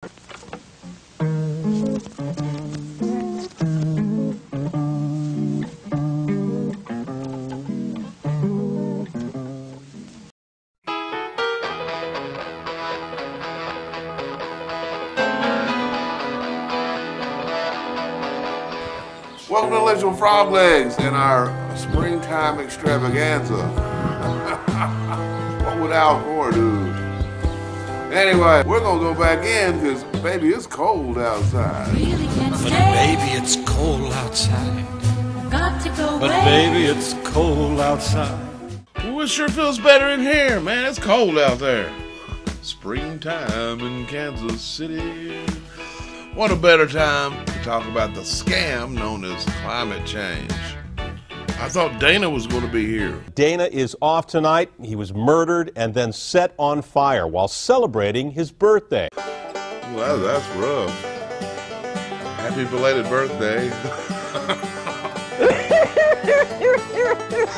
Welcome to Little Froglegs and our springtime extravaganza. What would Al Gore do? Anyway, we're gonna go back in because baby, it's cold outside. But baby, it's cold outside. But baby, it's cold outside. Well, it sure feels better in here, man. It's cold out there. Springtime in Kansas City. What a better time to talk about the scam known as climate change. I thought Dana was going to be here. Dana is off tonight. He was murdered and then set on fire while celebrating his birthday. Well, that's rough. Happy belated birthday.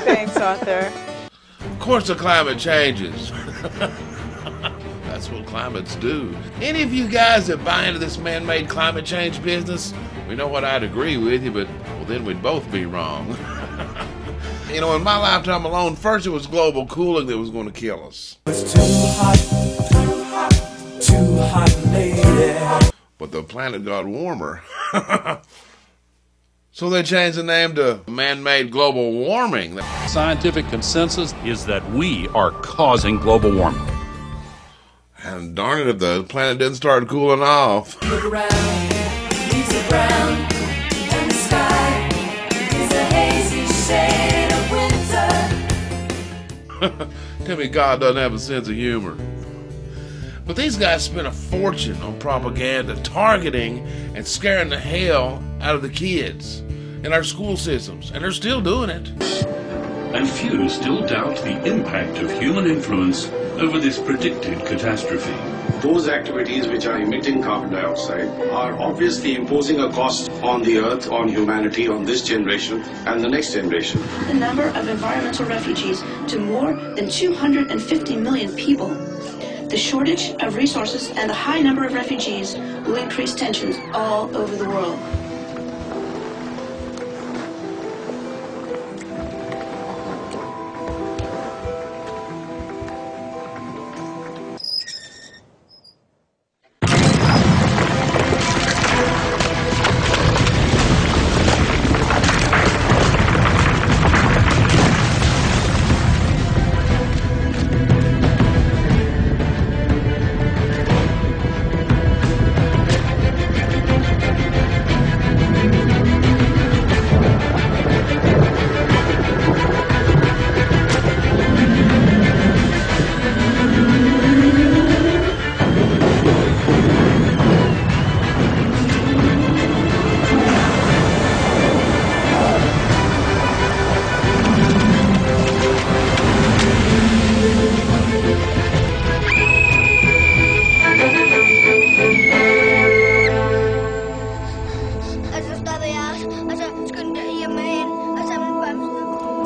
Thanks, Arthur. Of course the climate changes. That's what climates do. Any of you guys that buy into this man-made climate change business, we know what I'd agree with you, but well, then we'd both be wrong. You know, in my lifetime alone, first it was global cooling that was going to kill us. It's too hot, lady. But the planet got warmer. So they changed the name to man-made global warming. Scientific consensus is that we are causing global warming. And darn it if the planet didn't start cooling off. Look around, leaves are brown, and the sky is a hazy shade of winter. Tell me God doesn't have a sense of humor. But these guys spent a fortune on propaganda, targeting and scaring the hell out of the kids in our school systems, and they're still doing it. And few still doubt the impact of human influence over this predicted catastrophe. Those activities which are emitting carbon dioxide are obviously imposing a cost on the earth, on humanity, on this generation and the next generation. The number of environmental refugees to more than 250 million people. The shortage of resources and the high number of refugees will increase tensions all over the world.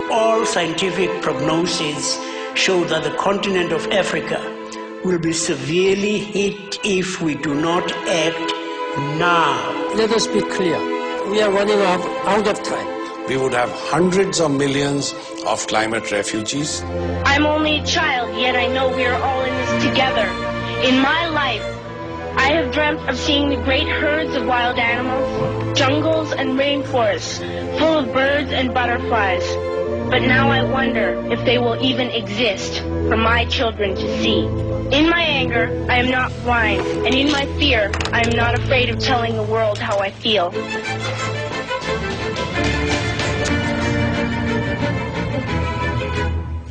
All scientific prognoses show that the continent of Africa will be severely hit if we do not act now. Let us be clear. We are running out of time. We would have hundreds of millions of climate refugees. I'm only a child, yet I know we are all in this together. In my life, I have dreamt of seeing the great herds of wild animals, jungles and rainforests full of birds and butterflies. But now I wonder if they will even exist for my children to see. In my anger, I am not blind, and in my fear, I am not afraid of telling the world how I feel.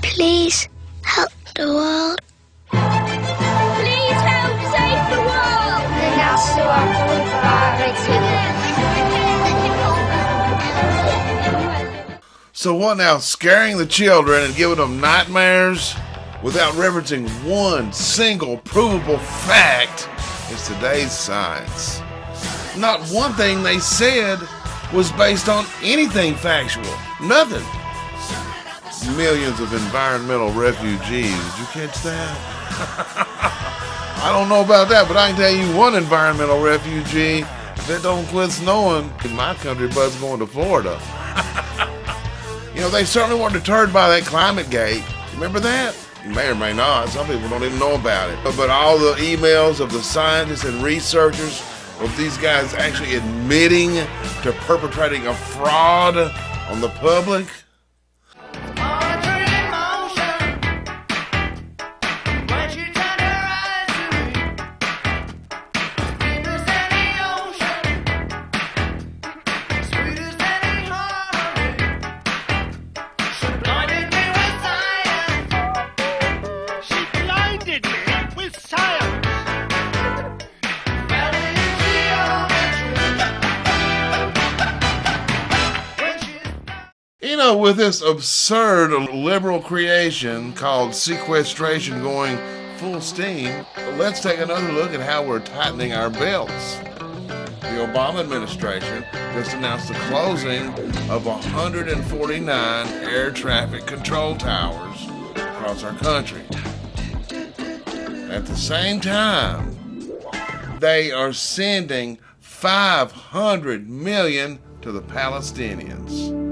Please help the world. Please help save the world. So what now, scaring the children and giving them nightmares without referencing one single provable fact is today's science. Not one thing they said was based on anything factual. Nothing. Millions of environmental refugees. Did you catch that? I don't know about that, but I can tell you one environmental refugee. If it don't quit snowing in my country, bud's going to Florida. You know, they certainly weren't deterred by that climate gate. Remember that? You may or may not. Some people don't even know about it. But all the emails of the scientists and researchers of these guys actually admitting to perpetrating a fraud on the public. You know, with this absurd liberal creation called sequestration going full steam, let's take another look at how we're tightening our belts. The Obama administration just announced the closing of 149 air traffic control towers across our country. At the same time, they are sending $500 million to the Palestinians,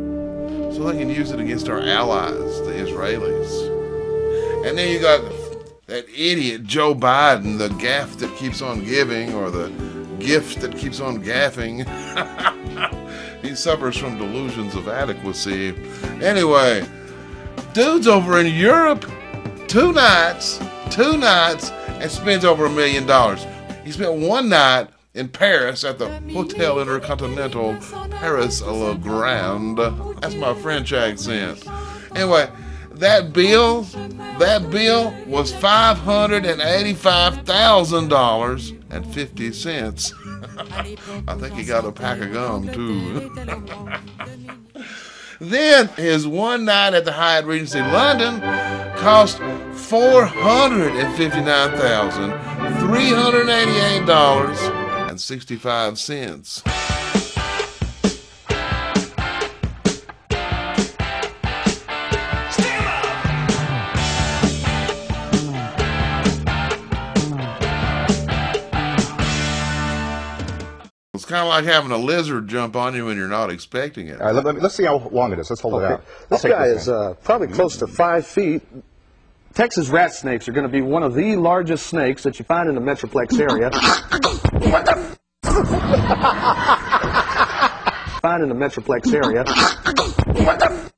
so they can use it against our allies, the Israelis. And then you got that idiot Joe Biden, the gaff that keeps on giving, or the gift that keeps on gaffing. He suffers from delusions of adequacy. Anyway, dude's over in Europe 2 nights, and spends over $1 million. He spent 1 night in Paris at the Hotel Intercontinental Paris Le Grand. That's my French accent. Anyway, that bill was $585,000.50. I think he got a pack of gum too. Then his 1 night at the Hyatt Regency London cost $459,388.65. It's kind of like having a lizard jump on you when you're not expecting it. All right, let's see how long it is. Let's hold it out. This guy is probably close to 5 feet. Texas rat snakes are going to be one of the largest snakes that you find in the Metroplex area. What the? Find in the Metroplex area. What the?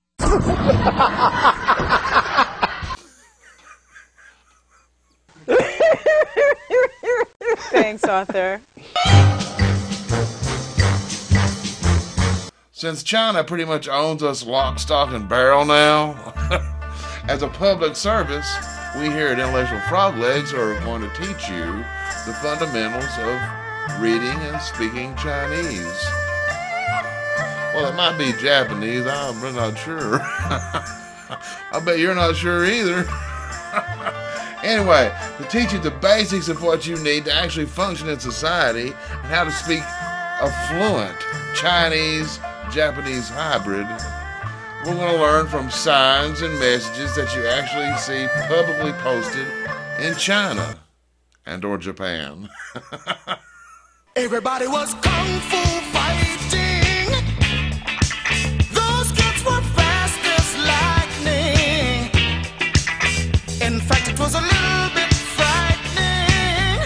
Thanks, Arthur. Since China pretty much owns us lock, stock, and barrel now, as a public service, we here at Intellectual Froglegs are going to teach you the fundamentals of reading and speaking Chinese. Well, it might be Japanese, I'm really not sure. I bet you're not sure either. Anyway, to teach you the basics of what you need to actually function in society and how to speak a fluent Chinese Japanese hybrid, we're going to learn from signs and messages that you actually see publicly posted in China and or Japan. Everybody was kung fu fighting. Those kids were fast as lightning. In fact, it was a little bit frightening,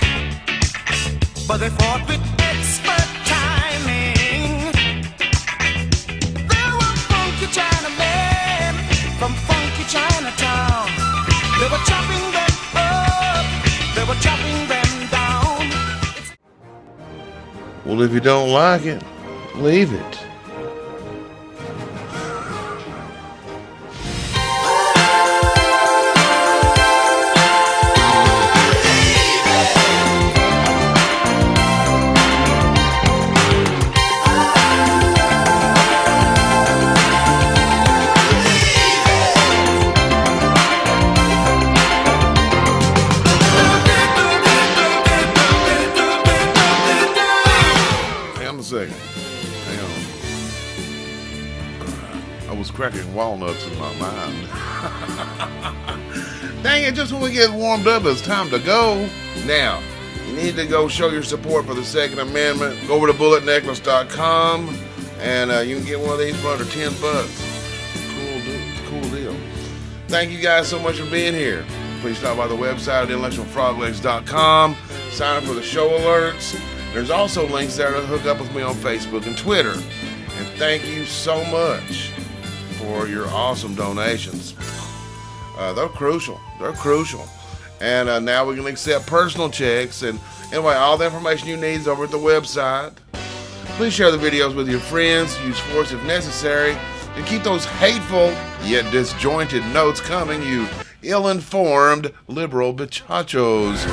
but they fought with expert timing. Chinamen from funky Chinatown. They were chopping them up, they were chopping them down. Well, if you don't like it, leave it. Cracking walnuts in my mind. Dang it, just when we get warmed up, it's time to go. Now, you need to go show your support for the Second Amendment. Go over to bulletnecklace.com and you can get one of these for under $10. Cool deal. Thank you guys so much for being here. Please stop by the website at intellectualfroglegs.com. Sign up for the show alerts. There's also links there to hook up with me on Facebook and Twitter. And thank you so much for your awesome donations. They're crucial. And now we can accept personal checks. And anyway, all the information you need is over at the website. Please share the videos with your friends. Use force if necessary. And keep those hateful yet disjointed notes coming, you ill-informed liberal bichachos.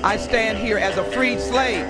I stand here as a freed slave,